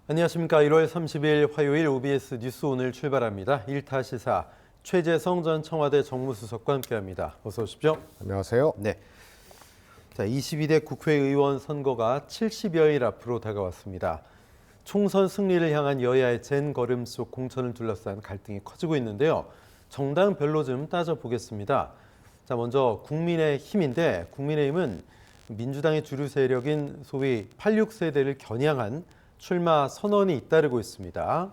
안녕하십니까. 1월 30일 화요일 OBS 뉴스 오늘 출발합니다. 1타 시사 최재성 전 청와대 정무수석과 함께합니다. 어서 오십시오. 안녕하세요. 네. 자, 22대 국회의원 선거가 70여일 앞으로 다가왔습니다. 총선 승리를 향한 여야의 젠걸음 속 공천을 둘러싼 갈등이 커지고 있는데요. 정당별로 좀 따져보겠습니다. 자, 먼저 국민의힘인데 국민의힘은 민주당의 주류 세력인 소위 86세대를 겨냥한 출마 선언이 잇따르고 있습니다.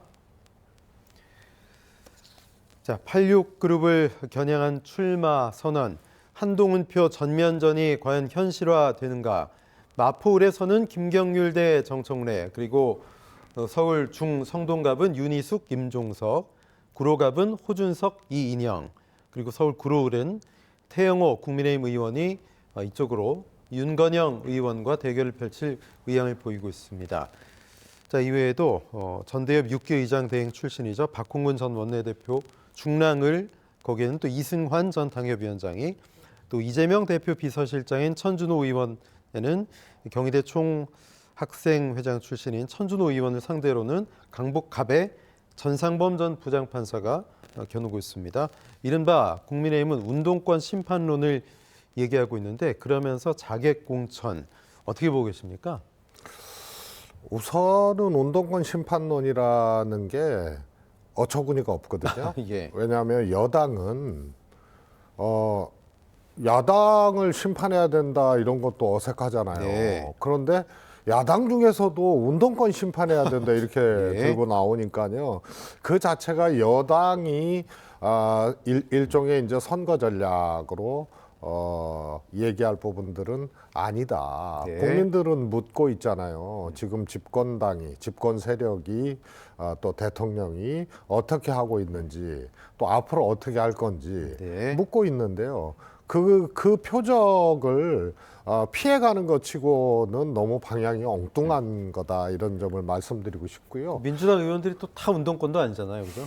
자, 86그룹을 겨냥한 출마 선언, 한동훈표 전면전이 과연 현실화되는가? 마포을에서는 김경률 대 정청래, 그리고 서울 중성동갑은 윤희숙, 김종석, 구로갑은 호준석, 이인영, 그리고 서울 구로을은 태영호 국민의힘 의원이 이쪽으로 윤건영 의원과 대결을 펼칠 의향을 보이고 있습니다. 자, 이외에도 전대협 6기 의장 대행 출신이죠. 박홍근 전 원내대표 중랑을, 거기에는 또 이승환 전 당협위원장이, 또 이재명 대표 비서실장인 천준호 의원에는 경희대 총학생회장 출신인 천준호 의원을 상대로는 강복갑의 전상범 전 부장판사가 겨누고 있습니다. 이른바 국민의힘은 운동권 심판론을 얘기하고 있는데, 그러면서 자객공천 어떻게 보고 계십니까? 우선은 운동권 심판론이라는 게 어처구니가 없거든요. 예. 왜냐하면 여당은 야당을 심판해야 된다 이런 것도 어색하잖아요. 네. 그런데 야당 중에서도 운동권 심판해야 된다 이렇게 네. 들고 나오니까요. 그 자체가 여당이 일종의 이제 선거 전략으로 얘기할 부분들은 아니다. 네. 국민들은 묻고 있잖아요. 지금 집권 세력이 또 대통령이 어떻게 하고 있는지, 또 앞으로 어떻게 할 건지 네. 묻고 있는데요. 그 표적을 피해가는 것 치고는 너무 방향이 엉뚱한 거다, 이런 점을 말씀드리고 싶고요. 민주당 의원들이 또 다 운동권도 아니잖아요, 그죠?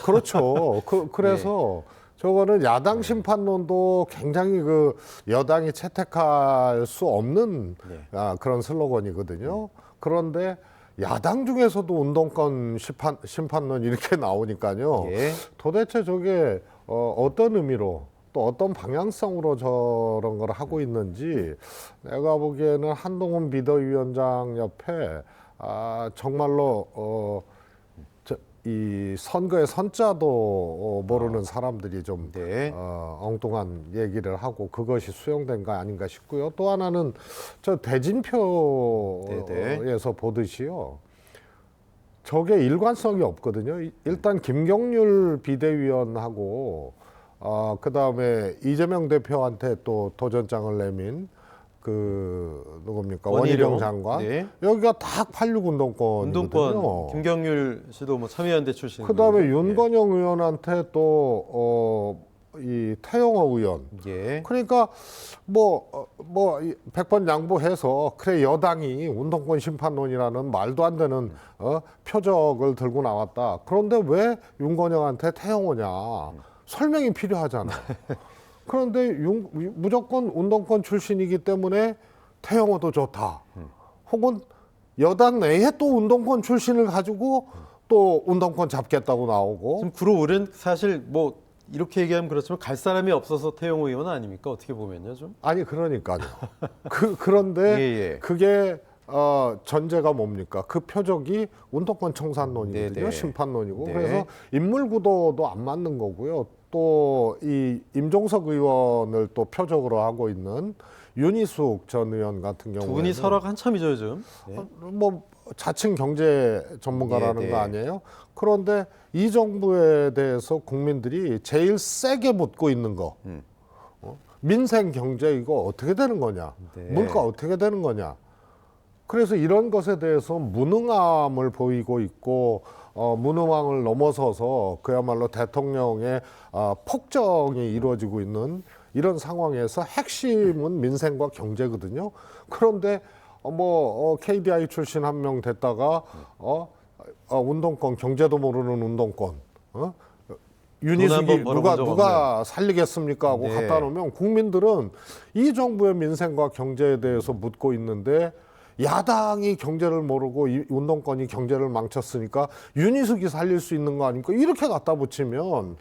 그렇죠. 그래서 저거는 야당 심판론도 굉장히 그 여당이 채택할 수 없는 그런 슬로건이거든요. 그런데 야당 중에서도 운동권 심판론 이렇게 나오니까요. 예. 도대체 저게 어떤 의미로 또 어떤 방향성으로 저런 걸 하고 있는지, 내가 보기에는 한동훈 비대위원장 옆에 정말로 이 선거의 선자도 모르는 사람들이 좀 네. 엉뚱한 얘기를 하고 그것이 수용된 거 아닌가 싶고요. 또 하나는 저 대진표에서 보듯이요. 저게 일관성이 없거든요. 일단 김경률 비대위원하고 그다음에 이재명 대표한테 또 도전장을 내민 누굽니까? 원희룡 장관. 네. 여기가 다 86 운동권이거든요. 운동권 김경률 씨도 뭐 참여연대 출신. 그다음에 윤건영 의원한테 또 이 태영호 의원. 예. 그러니까 뭐 100번 양보해서 그래 여당이 운동권 심판론이라는 말도 안 되는 표적을 들고 나왔다. 그런데 왜 윤건영한테 태영호냐? 설명이 필요하잖아. 그런데 무조건 운동권 출신이기 때문에 태영호도 좋다. 혹은 여당 내에 또 운동권 출신을 가지고 또 운동권 잡겠다고 나오고. 지금 구로을은 사실 뭐 이렇게 얘기하면 그렇지만 갈 사람이 없어서 태영호 의원 아닙니까? 어떻게 보면요, 좀. 아니 그러니까요. 그런데 예. 그게 전제가 뭡니까? 그 표적이 운동권 청산론이거든요. 네네. 심판론이고. 네. 그래서 인물 구도도 안 맞는 거고요. 또 이 임종석 의원을 또 표적으로 하고 있는 윤희숙 전 의원 같은 경우에는 두 분이 설화가 한참이죠, 요즘. 네. 뭐 자칭 경제 전문가라는 네, 네. 거 아니에요? 그런데 이 정부에 대해서 국민들이 제일 세게 묻고 있는 거, 민생 경제 이거 어떻게 되는 거냐? 네. 물가 어떻게 되는 거냐? 그래서 이런 것에 대해서 무능함을 보이고 있고, 무능함을 넘어서서 그야말로 대통령의 폭정이 이루어지고 있는 이런 상황에서 핵심은 민생과 경제거든요. 그런데 KDI 출신 한 명 됐다가 운동권, 경제도 모르는 운동권, 윤희숙이 누가 살리겠습니까 하고 네. 갖다 놓으면 국민들은 이 정부의 민생과 경제에 대해서 묻고 있는데 야당이 경제를 모르고 이 운동권이 경제를 망쳤으니까 윤희숙이 살릴 수 있는 거 아닙니까? 이렇게 갖다 붙이면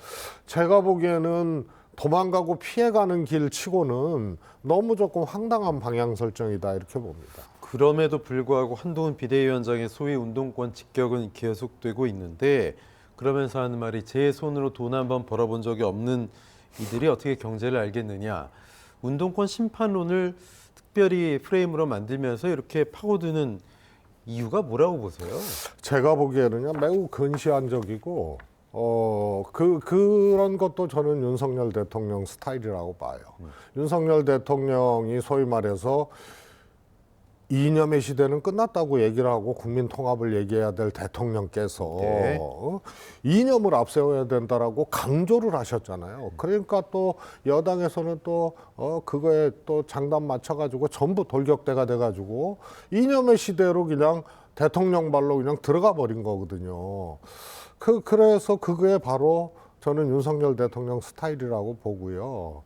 제가 보기에는 도망가고 피해가는 길 치고는 너무 조금 황당한 방향 설정이다 이렇게 봅니다. 그럼에도 불구하고 한동훈 비대위원장의 소위 운동권 직격은 계속되고 있는데 그러면서 하는 말이 제 손으로 돈 한 번 벌어본 적이 없는 이들이 어떻게 경제를 알겠느냐. 운동권 심판론을 특별히 프레임으로 만들면서 이렇게 파고드는 이유가 뭐라고 보세요? 제가 보기에는요 매우 근시안적이고 그런 것도 저는 윤석열 대통령 스타일이라고 봐요. 윤석열 대통령이 소위 말해서 이념의 시대는 끝났다고 얘기를 하고 국민 통합을 얘기해야 될 대통령께서 네. 이념을 앞세워야 된다라고 강조를 하셨잖아요. 그러니까 또 여당에서는 또 그거에 또 장단 맞춰가지고 전부 돌격대가 돼가지고 이념의 시대로 그냥 대통령 발로 그냥 들어가 버린 거거든요. 그래서 그게 바로 저는 윤석열 대통령 스타일이라고 보고요.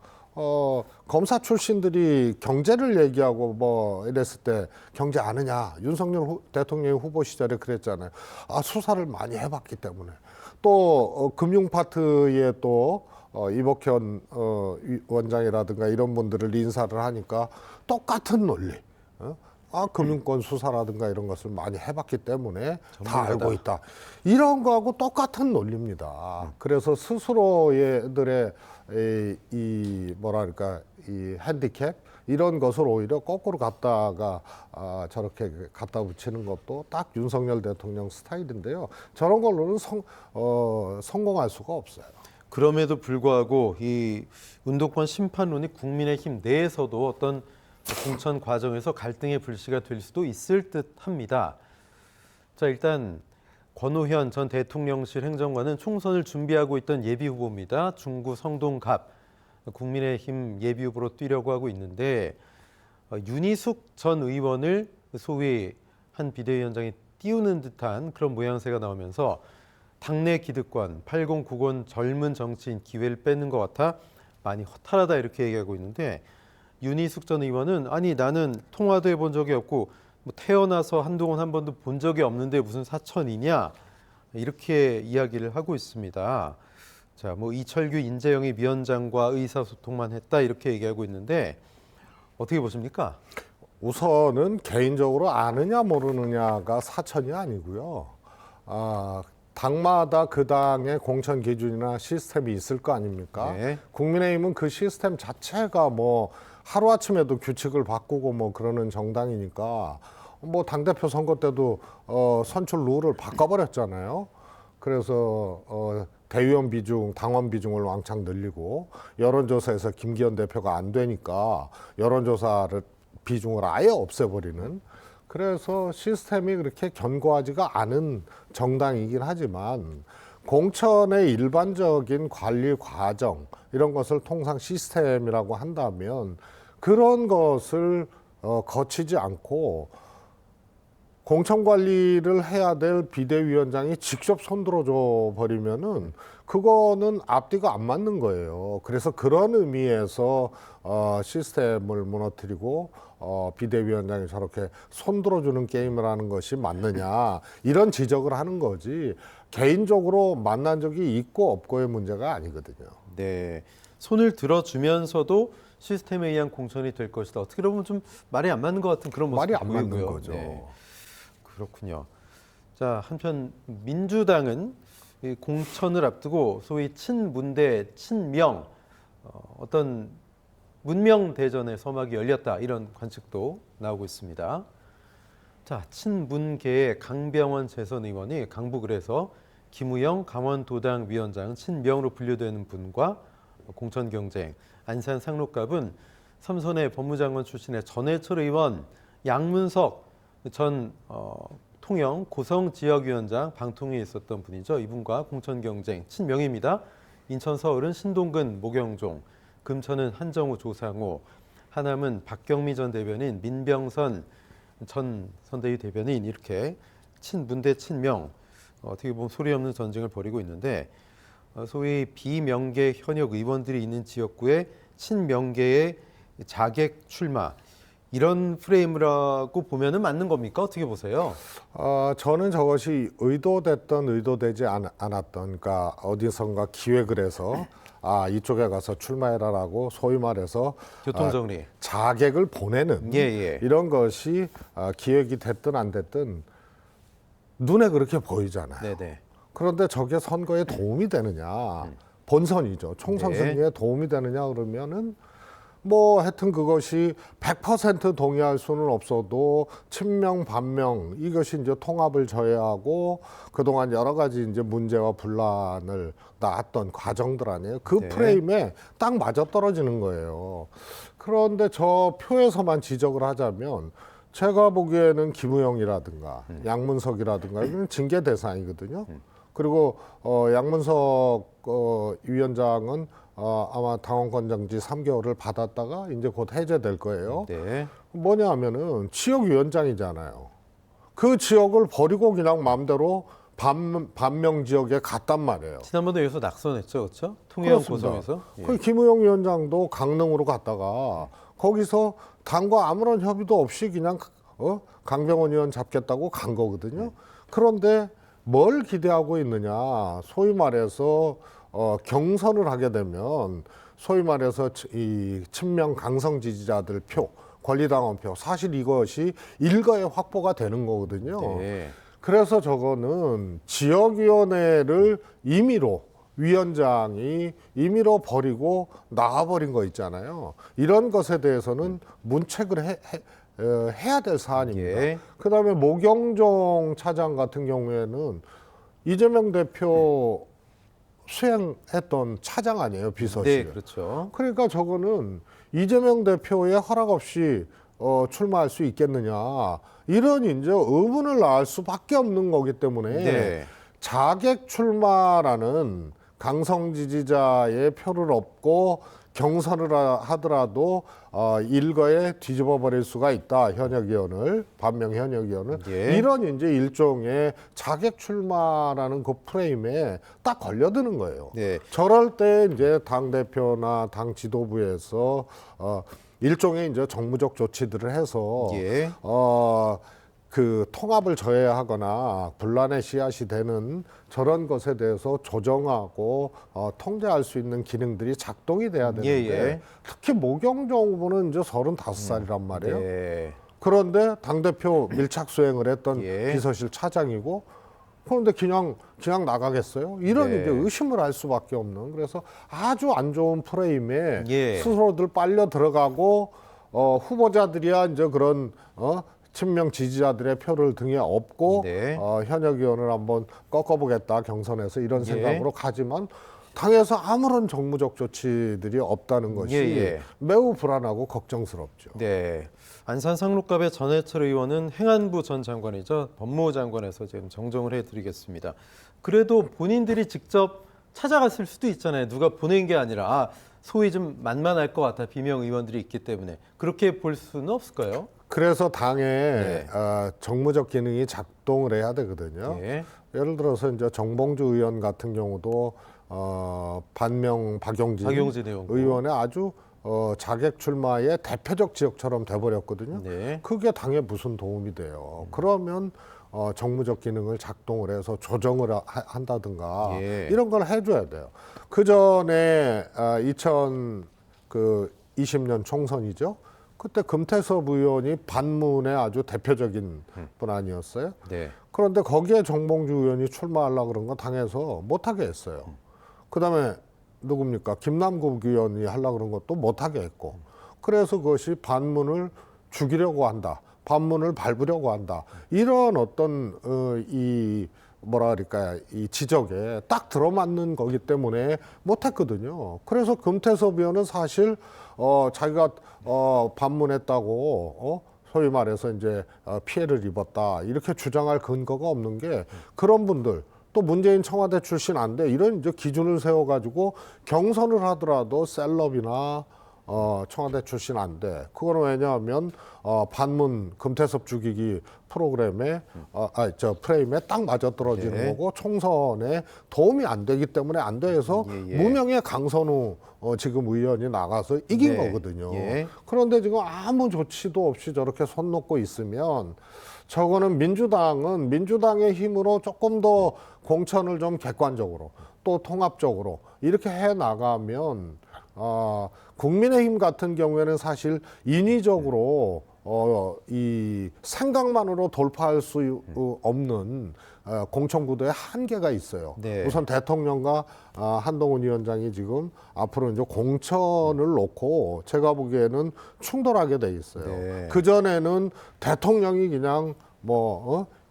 검사 출신들이 경제를 얘기하고 뭐 이랬을 때 경제 아느냐. 윤석열 대통령의 후보 시절에 그랬잖아요. 아, 수사를 많이 해봤기 때문에. 또 금융 파트에 또 이복현 원장이라든가 이런 분들을 인사를 하니까 똑같은 논리. 금융권 수사라든가 이런 것을 많이 해봤기 때문에 다 알고 있다. 이런 거하고 똑같은 논리입니다. 그래서 스스로들의 이 뭐랄까 이 핸디캡 이런 것을 오히려 거꾸로 갖다가 저렇게 갖다 붙이는 것도 딱 윤석열 대통령 스타일인데요. 저런 걸로는 성공할 수가 없어요. 그럼에도 불구하고 이 운동권 심판론이 국민의힘 내에서도 어떤 공천 과정에서 갈등의 불씨가 될 수도 있을 듯합니다. 자, 일단 권오현 전 대통령실 행정관은 총선을 준비하고 있던 예비 후보입니다. 중구 성동갑 국민의힘 예비 후보로 뛰려고 하고 있는데 윤희숙 전 의원을 소위 한 비대위원장이 띄우는 듯한 그런 모양새가 나오면서 당내 기득권, 8090 젊은 정치인 기회를 뺏는 것 같아 많이 허탈하다 이렇게 얘기하고 있는데 윤희숙 전 의원은 아니 나는 통화도 해본 적이 없고 뭐 태어나서 한동안 한 번도 본 적이 없는데 무슨 사천이냐 이렇게 이야기를 하고 있습니다. 자, 뭐 이철규 인재영입 위원장과 의사소통만 했다 이렇게 얘기하고 있는데 어떻게 보십니까? 우선은 개인적으로 아느냐 모르느냐가 사천이 아니고요. 당마다 그 당의 공천 기준이나 시스템이 있을 거 아닙니까? 네. 국민의힘은 그 시스템 자체가 뭐 하루아침에도 규칙을 바꾸고 뭐 그러는 정당이니까 뭐 당대표 선거 때도 선출 룰을 바꿔버렸잖아요. 그래서 대의원 비중, 당원 비중을 왕창 늘리고 여론조사에서 김기현 대표가 안 되니까 여론조사를 비중을 아예 없애버리는 그래서 시스템이 그렇게 견고하지가 않은 정당이긴 하지만 공천의 일반적인 관리 과정 이런 것을 통상 시스템이라고 한다면 그런 것을 거치지 않고 공천 관리를 해야 될 비대위원장이 직접 손들어줘 버리면은 그거는 앞뒤가 안 맞는 거예요. 그래서 그런 의미에서 시스템을 무너뜨리고 비대위원장이 저렇게 손들어주는 게임을 하는 것이 맞느냐 이런 지적을 하는 거지 개인적으로 만난 적이 있고 없고의 문제가 아니거든요. 네, 손을 들어주면서도 시스템에 의한 공천이 될 것이다. 어떻게 보면 좀 말이 안 맞는 것 같은 그런 모습이 말이 안 맞는 보이고요. 거죠. 네, 그렇군요. 자, 한편 민주당은 이 공천을 앞두고 소위 친문대 친명 어떤 문명 대전의 서막이 열렸다 이런 관측도 나오고 있습니다. 자, 친문계의 강병원 재선 의원이 강북을에서 김우영 강원도당 위원장 친명으로 분류되는 분과 공천 경쟁, 안산 상록갑은 삼선의 법무장관 출신의 전해철 의원, 양문석 전 통영 고성 지역위원장 방통위에 있었던 분이죠. 이분과 공천 경쟁 친명입니다. 인천 서울은 신동근 모경종, 금천은 한정우 조상호, 하남은 박경미 전 대변인, 민병선 전 선대위 대변인 이렇게 친문대 친명 어떻게 보면 소리 없는 전쟁을 벌이고 있는데 소위 비명계 현역 의원들이 있는 지역구에 친명계의 자객 출마 이런 프레임이라고 보면은 맞는 겁니까? 어떻게 보세요? 저는 저것이 의도됐던 의도되지 않았던, 그러니까 어디선가 기획을 해서 이쪽에 가서 출마해라라고 소위 말해서 교통정리. 자객을 보내는 예. 이런 것이 기획이 됐든 안 됐든 눈에 그렇게 보이잖아요. 네네. 그런데 저게 선거에 도움이 되느냐, 본선이죠. 총선 네. 승리에 도움이 되느냐 그러면은 뭐 하여튼 그것이 100% 동의할 수는 없어도 친명 반명 이것이 이제 통합을 저해하고 그동안 여러 가지 이제 문제와 분란을 낳았던 과정들 아니에요. 그 네. 프레임에 딱 맞아떨어지는 거예요. 그런데 저 표에서만 지적을 하자면 제가 보기에는 김우영이라든가 양문석이라든가 이건 징계 대상이거든요. 그리고 양문석 위원장은 아마 당원권정지 3개월을 받았다가 이제 곧 해제될 거예요. 네. 뭐냐면은 지역위원장이잖아요. 그 지역을 버리고 그냥 마음대로 반명 지역에 갔단 말이에요. 지난번에 여기서 낙선했죠, 그렇죠? 통영 그렇습니다. 고성에서. 예. 그 김우영 위원장도 강릉으로 갔다가 거기서 당과 아무런 협의도 없이 그냥 강병원 의원 잡겠다고 간 거거든요. 그런데 뭘 기대하고 있느냐? 소위 말해서 경선을 하게 되면 소위 말해서 이 친명 강성 지지자들 표, 권리당원 표, 사실 이것이 일거에 확보가 되는 거거든요. 네. 그래서 저거는 지역위원회를 임의로 위원장이 임의로 버리고 나와버린 거 있잖아요. 이런 것에 대해서는 문책을 해야 될 사안입니다. 예. 그다음에 모경종 차장 같은 경우에는 이재명 대표 수행했던 차장 아니에요, 비서실. 네, 그렇죠. 그러니까 저거는 이재명 대표의 허락 없이 출마할 수 있겠느냐 이런 이제 의문을 낳을 수밖에 없는 거기 때문에 네. 자객 출마라는 강성 지지자의 표를 얻고 경선을 하더라도 일거에 뒤집어 버릴 수가 있다. 현역 의원을 반명 현역 의원을 예. 이런 이제 일종의 자객 출마라는 그 프레임에 딱 걸려드는 거예요. 네. 저럴 때 이제 당 대표나 당 지도부에서 일종의 이제 정무적 조치들을 해서 예. 그 통합을 저해하거나 분란의 씨앗이 되는 저런 것에 대해서 조정하고 통제할 수 있는 기능들이 작동이 돼야 되는데 예. 특히 모경종 후보는 이제 35살이란 말이에요. 네. 그런데 당대표 밀착 수행을 했던 예. 비서실 차장이고 그런데 그냥 나가겠어요? 이런 네. 이제 의심을 할 수밖에 없는 그래서 아주 안 좋은 프레임에 예. 스스로들 빨려 들어가고 후보자들이야 이제 그런 친명 지지자들의 표를 등에 업고 네. 현역 의원을 한번 꺾어보겠다 경선에서 이런 예. 생각으로 가지만 당에서 아무런 정무적 조치들이 없다는 것이 예. 매우 불안하고 걱정스럽죠. 네. 안산 상록갑의 전해철 의원은 행안부 전 장관이죠. 법무부 장관에서 지금 정정을 해드리겠습니다. 그래도 본인들이 직접 찾아갔을 수도 있잖아요. 누가 보낸 게 아니라 소위 좀 만만할 것 같아 비명 의원들이 있기 때문에 그렇게 볼 수는 없을까요? 그래서 당에 네. 정무적 기능이 작동을 해야 되거든요. 예. 예를 들어서 이제 정봉주 의원 같은 경우도 반명 박용진 의원의 아주 자객 출마의 대표적 지역처럼 돼버렸거든요. 네. 그게 당에 무슨 도움이 돼요. 그러면 정무적 기능을 작동을 해서 조정을 한다든가 예. 이런 걸 해줘야 돼요. 그 전에 2020년 총선이죠. 그때 금태섭 의원이 반문의 아주 대표적인 분 아니었어요? 네. 그런데 거기에 정봉주 의원이 출마하려고 그런 건 당에서 못하게 했어요. 그다음에 누굽니까? 김남국 의원이 하려고 그런 것도 못하게 했고. 그래서 그것이 반문을 죽이려고 한다. 반문을 밟으려고 한다. 이런 어떤 이 뭐라 그럴까요? 이 지적에 딱 들어맞는 거기 때문에 못했거든요. 그래서 금태섭 의원은 사실 자기가 반문했다고 소위 말해서 이제 피해를 입었다 이렇게 주장할 근거가 없는 게 그런 분들 또 문재인 청와대 출신 안 돼 이런 이제 기준을 세워가지고 경선을 하더라도 셀럽이나 청와대 출신 안 돼. 그거는 왜냐하면 반문 금태섭 죽이기 프로그램에 저 프레임에 딱 맞아 떨어지는 네. 거고 총선에 도움이 안 되기 때문에 안 돼서 예. 무명의 강선우 지금 의원이 나가서 이긴 네. 거거든요. 예. 그런데 지금 아무 조치도 없이 저렇게 손 놓고 있으면 저거는 민주당의 힘으로 조금 더 공천을 좀 객관적으로 또 통합적으로 이렇게 해 나가면 국민의힘 같은 경우에는 사실 인위적으로 이 생각만으로 돌파할 수 없는 공천구도의 한계가 있어요. 네. 우선 대통령과 한동훈 위원장이 지금 앞으로 이제 공천을 놓고 제가 보기에는 충돌하게 돼 있어요. 네. 그 전에는 대통령이 그냥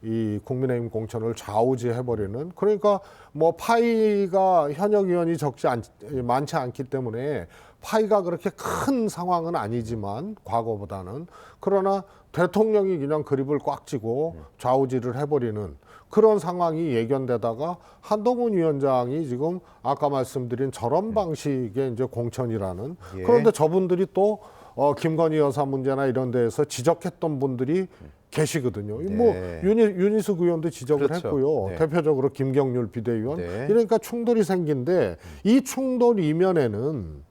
이 국민의힘 공천을 좌우지해버리는 그러니까 뭐 파이가 현역 의원이 많지 않기 때문에 파이가 그렇게 큰 상황은 아니지만 과거보다는 그러나 대통령이 그냥 그립을 꽉 쥐고 좌우지를 해버리는 그런 상황이 예견되다가 한동훈 위원장이 지금 아까 말씀드린 저런 방식의 이제 공천이라는 예. 그런데 저분들이 또 김건희 여사 문제나 이런 데에서 지적했던 분들이 계시거든요. 네. 뭐 윤희숙 의원도 지적을 그렇죠. 했고요. 네. 대표적으로 김경률 비대위원. 네. 이러니까 충돌이 생긴데 이 충돌 이면에는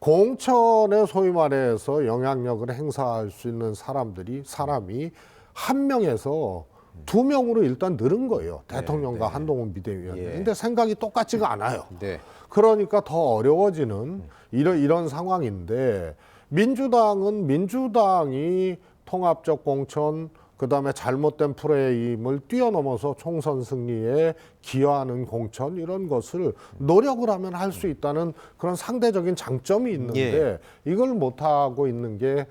공천에 소위 말해서 영향력을 행사할 수 있는 사람이 한 명에서 두 명으로 일단 늘은 거예요. 대통령과 한동훈 비대위원. 예. 근데 생각이 똑같지가 않아요. 네. 그러니까 더 어려워지는 이런 상황인데 민주당이 통합적 공천 그다음에 잘못된 프레임을 뛰어넘어서 총선 승리에 기여하는 공천 이런 것을 노력을 하면 할 수 있다는 그런 상대적인 장점이 있는데 이걸 못하고 있는 게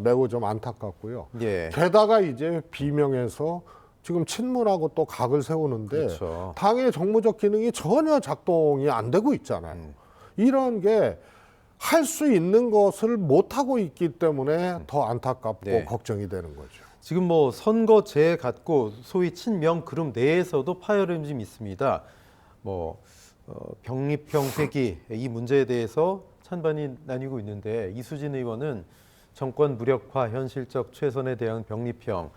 매우 좀 안타깝고요. 예. 게다가 이제 비명에서 지금 친문하고 또 각을 세우는데 그렇죠. 당의 정무적 기능이 전혀 작동이 안 되고 있잖아요. 이런 게 할 수 있는 것을 못하고 있기 때문에 더 안타깝고 네. 걱정이 되는 거죠. 지금 뭐 선거제 갖고 소위 친명 그룹 내에서도 파열음이 좀 있습니다. 뭐 병립형 회기 이 문제에 대해서 찬반이 나뉘고 있는데 이수진 의원은 정권 무력화 현실적 최선에 대한 병립형,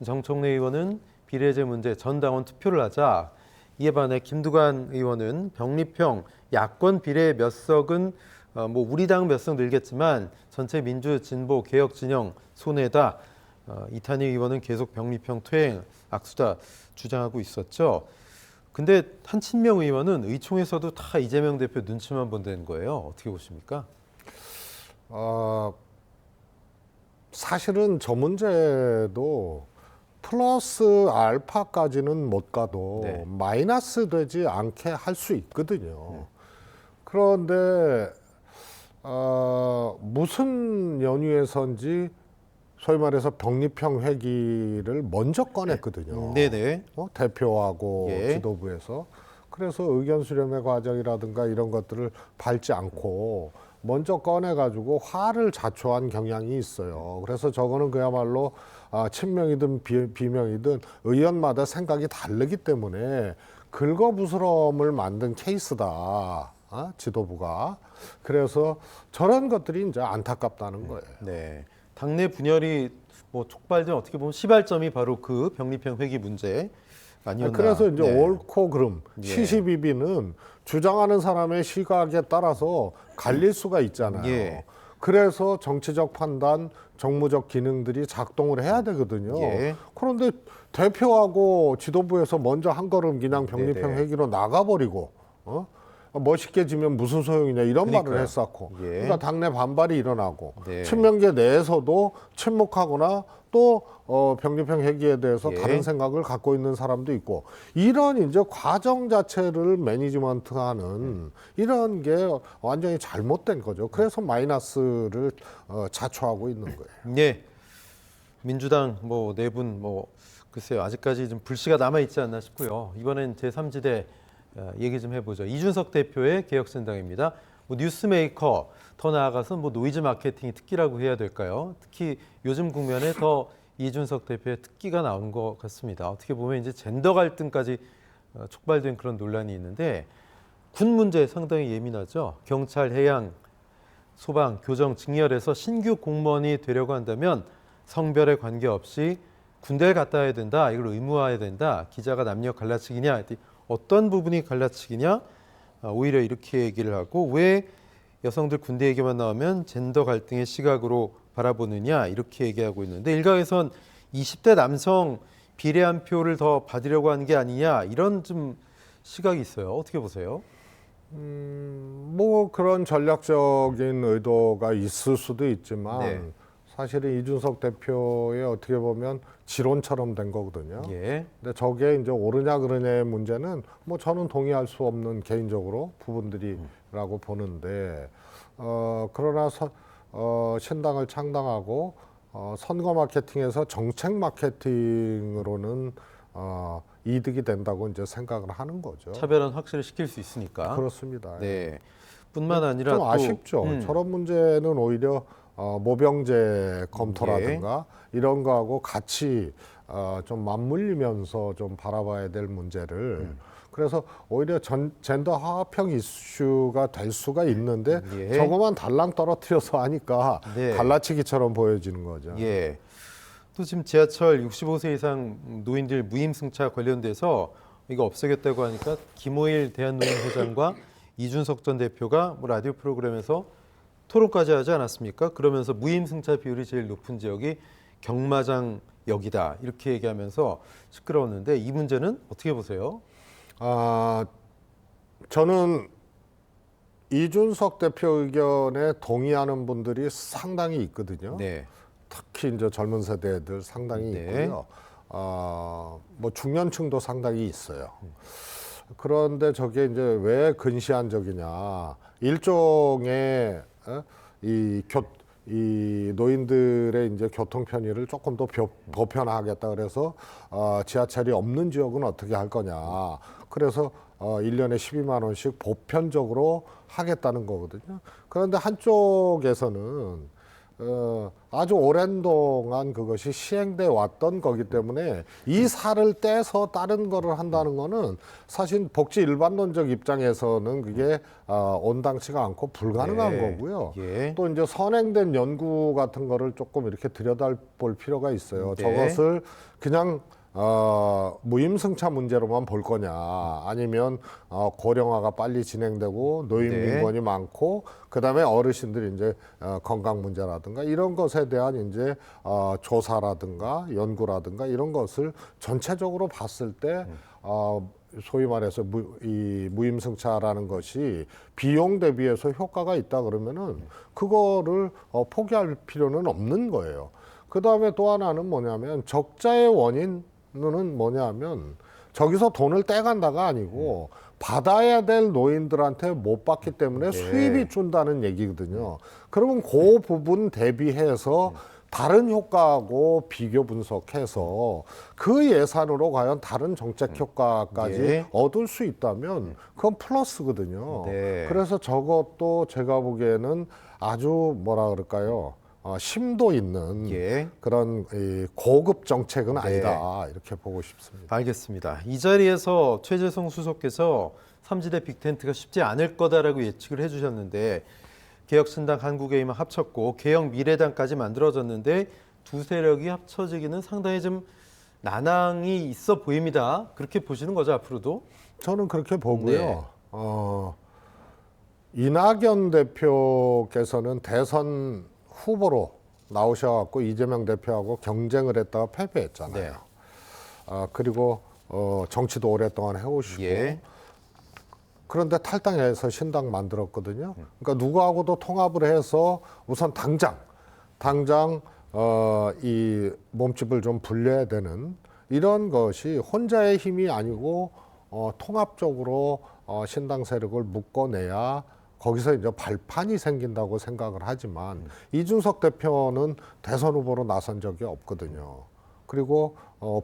정청래 의원은 비례제 문제 전 당원 투표를 하자. 이에 반해 김두관 의원은 병립형 야권 비례 몇 석은 뭐 우리 당 몇 석 늘겠지만 전체 민주 진보 개혁 진영 손해다. 이탄희 의원은 계속 병립형 퇴행 악수다 주장하고 있었죠. 근데 한친명 의원은 의총에서도 다 이재명 대표 눈치만 본다는 거예요. 어떻게 보십니까? 사실은 저 문제도 플러스 알파까지는 못 가도 네. 마이너스 되지 않게 할 수 있거든요. 그런데 무슨 연유에선지 소위 말해서 병립형 회기를 먼저 꺼냈거든요. 네네. 대표하고 예. 지도부에서. 그래서 의견 수렴의 과정이라든가 이런 것들을 밟지 않고 먼저 꺼내가지고 화를 자초한 경향이 있어요. 그래서 저거는 그야말로 친명이든 비명이든 의원마다 생각이 다르기 때문에 긁어부스럼을 만든 케이스다. 지도부가. 그래서 저런 것들이 이제 안타깝다는 거예요. 네. 당내 분열이 뭐 촉발된 어떻게 보면 시발점이 바로 그 병립형 회기 문제 아니었나. 그래서 이제 네. 옳고 그름, 예. 시시비비는 주장하는 사람의 시각에 따라서 갈릴 수가 있잖아요. 예. 그래서 정치적 판단, 정무적 기능들이 작동을 해야 되거든요. 예. 그런데 대표하고 지도부에서 먼저 한 걸음 그냥 병립형 네네. 회기로 나가버리고 멋있게 지면 무슨 소용이냐 이런 그러니까요. 말을 했었고 예. 그러니까 당내 반발이 일어나고 네. 친명계 내에서도 침묵하거나 또 병립형 회기에 대해서 예. 다른 생각을 갖고 있는 사람도 있고 이런 이제 과정 자체를 매니지먼트하는 이런 게 완전히 잘못된 거죠. 그래서 마이너스를 자초하고 있는 거예요. 네. 민주당 뭐 네 분 뭐 글쎄요 아직까지 좀 불씨가 남아 있지 않나 싶고요. 이번엔 제3지대 얘기 좀 해보죠. 이준석 대표의 개혁신당입니다. 뭐 뉴스메이커 더 나아가서 뭐 노이즈 마케팅이 특기라고 해야 될까요? 특히 요즘 국면에 더 이준석 대표의 특기가 나온 것 같습니다. 어떻게 보면 이제 젠더 갈등까지 촉발된 그런 논란이 있는데 군 문제 상당히 예민하죠. 경찰, 해양 소방, 교정, 직렬해서 신규 공무원이 되려고 한다면 성별에 관계없이 군대를 갔다 와야 된다. 이걸 의무화해야 된다. 기자가 남녀 갈라치기냐? 어떤 부분이 갈라치기냐? 오히려 이렇게 얘기를 하고 왜 여성들 군대 얘기만 나오면 젠더 갈등의 시각으로 바라보느냐? 이렇게 얘기하고 있는데 일각에선 20대 남성 비례한 표를 더 받으려고 하는 게 아니냐? 이런 좀 시각이 있어요. 어떻게 보세요? 뭐 그런 전략적인 의도가 있을 수도 있지만 네. 사실은 이준석 대표의 어떻게 보면 지론처럼 된 거거든요. 예. 근데 저게 이제 옳으냐 그르냐의 문제는 뭐 저는 동의할 수 없는 개인적으로 부분들이라고 보는데 그러나 신당을 창당하고 선거 마케팅에서 정책 마케팅으로는 이득이 된다고 이제 생각을 하는 거죠. 차별은 확실히 시킬 수 있으니까. 그렇습니다. 네. 뿐만 아니라 좀 또 아쉽죠. 저런 문제는 오히려 모병제 검토라든가 이런 거하고 같이 좀 맞물리면서 좀 바라봐야 될 문제를 그래서 오히려 젠더 화합형 이슈가 될 수가 있는데 예. 저거만 달랑 떨어뜨려서 하니까 네. 갈라치기처럼 보여지는 거죠. 예. 또 지금 지하철 65세 이상 노인들 무임승차 관련돼서 이거 없애겠다고 하니까 김호일 대한노인회장과 이준석 전 대표가 뭐 라디오 프로그램에서 토론까지 하지 않았습니까? 그러면서 무임승차 비율이 제일 높은 지역이 경마장역이다 이렇게 얘기하면서 시끄러웠는데 이 문제는 어떻게 보세요? 저는 이준석 대표 의견에 동의하는 분들이 상당히 있거든요. 네. 특히 이제 젊은 세대들 상당히 네. 있고요. 뭐 중년층도 상당히 있어요. 그런데 저게 이제 왜 근시안적이냐? 일종의 이 노인들의 이제 교통 편의를 조금 더 보편화하겠다 그래서 지하철이 없는 지역은 어떻게 할 거냐. 그래서 1년에 12만 원씩 보편적으로 하겠다는 거거든요. 그런데 한쪽에서는 아주 오랜 동안 그것이 시행돼 왔던 거기 때문에 이 살을 떼서 다른 거를 한다는 거는 사실 복지 일반론적 입장에서는 그게 온당치가 않고 불가능한 네. 거고요. 예. 또 이제 선행된 연구 같은 거를 조금 이렇게 들여다볼 필요가 있어요. 네. 저것을 그냥 무임승차 문제로만 볼 거냐 아니면 고령화가 빨리 진행되고 노인 네. 빈곤이 많고 그다음에 어르신들이 이제 건강 문제라든가 이런 것에 대한 이제 조사라든가 연구라든가 이런 것을 전체적으로 봤을 때 소위 말해서 이 무임승차라는 것이 비용 대비해서 효과가 있다 그러면은 그거를 포기할 필요는 없는 거예요. 그다음에 또 하나는 뭐냐면 적자의 원인은 뭐냐면 저기서 돈을 떼간다가 아니고 받아야 될 노인들한테 못 받기 때문에 수입이 준다는 얘기거든요. 그러면 그 부분 대비해서 다른 효과하고 비교 분석해서 그 예산으로 과연 다른 정책 효과까지 예. 얻을 수 있다면 그건 플러스거든요. 네. 그래서 저것도 제가 보기에는 아주 뭐라 그럴까요? 심도 있는 예. 그런 이 고급 정책은 네. 아니다 이렇게 보고 싶습니다. 알겠습니다. 이 자리에서 최재성 수석께서 삼지대 빅텐트가 쉽지 않을 거다라고 예측을 해주셨는데 개혁신당 한국의힘을 합쳤고 개혁미래당까지 만들어졌는데 두 세력이 합쳐지기는 상당히 좀 난항이 있어 보입니다. 그렇게 보시는 거죠 앞으로도? 저는 그렇게 보고요. 네. 이낙연 대표께서는 대선 후보로 나오셔갖고 이재명 대표하고 경쟁을 했다가 패배했잖아요. 네. 그리고 정치도 오랫동안 해오시고 예. 그런데 탈당해서 신당 만들었거든요. 그러니까 누구하고도 통합을 해서 우선 당장 이 몸집을 좀 불려야 되는 이런 것이 혼자의 힘이 아니고 통합적으로 신당 세력을 묶어내야 거기서 이제 발판이 생긴다고 생각을 하지만 이준석 대표는 대선 후보로 나선 적이 없거든요. 그리고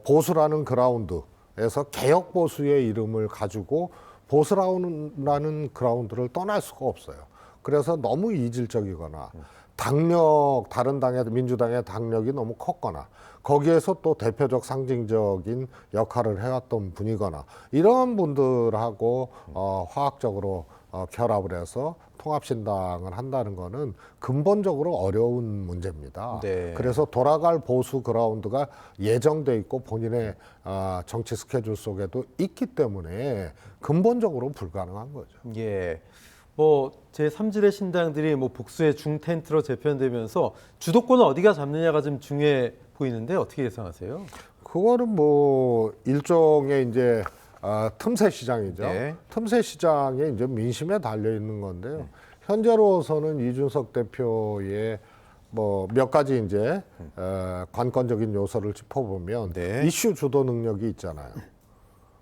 보수라는 그라운드에서 개혁 보수의 이름을 가지고 보수라는 그라운드를 떠날 수가 없어요. 그래서 너무 이질적이거나 다른 당의 민주당의 당력이 너무 컸거나 거기에서 또 대표적 상징적인 역할을 해왔던 분이거나 이런 분들하고 화학적으로 결합을 해서 통합신당을 한다는 거는 근본적으로 어려운 문제입니다. 네. 그래서 돌아갈 보수 그라운드가 예정돼 있고 본인의 정치 스케줄 속에도 있기 때문에 근본적으로 불가능한 거죠. 예. 뭐 제3지대 신당들이 뭐 복수의 중텐트로 재편되면서 주도권을 어디가 잡느냐가 좀 중요해 보이는데 어떻게 예상하세요? 그거는 뭐 일종의 이제 틈새 시장이죠. 네. 틈새 시장에 이제 민심에 달려 있는 건데요. 현재로서는 이준석 대표의 뭐 몇 가지 이제 관건적인 요소를 짚어보면 네. 이슈 주도 능력이 있잖아요.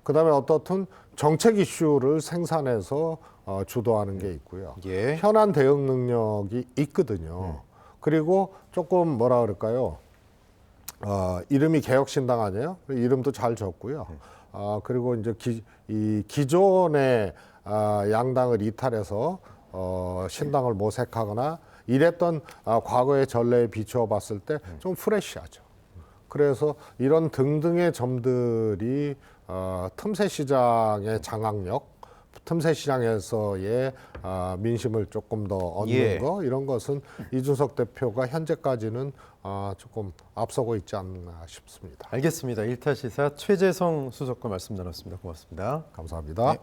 그다음에 어떻든 정책 이슈를 생산해서 주도하는 게 있고요. 예. 현안 대응 능력이 있거든요. 그리고 조금 뭐라 그럴까요? 이름이 개혁신당 아니에요? 이름도 잘 졌고요. 그리고 이제 이 기존의 양당을 이탈해서 신당을 모색하거나 이랬던 과거의 전례에 비추어 봤을 때 좀 프레시하죠. 그래서 이런 등등의 점들이 틈새 시장의 장악력, 틈새 시장에서의 민심을 조금 더 얻는 예. 거 이런 것은 이준석 대표가 현재까지는 조금 앞서고 있지 않나 싶습니다. 알겠습니다. 일타 시사 최재성 수석과 말씀 나눴습니다. 고맙습니다. 감사합니다. 네.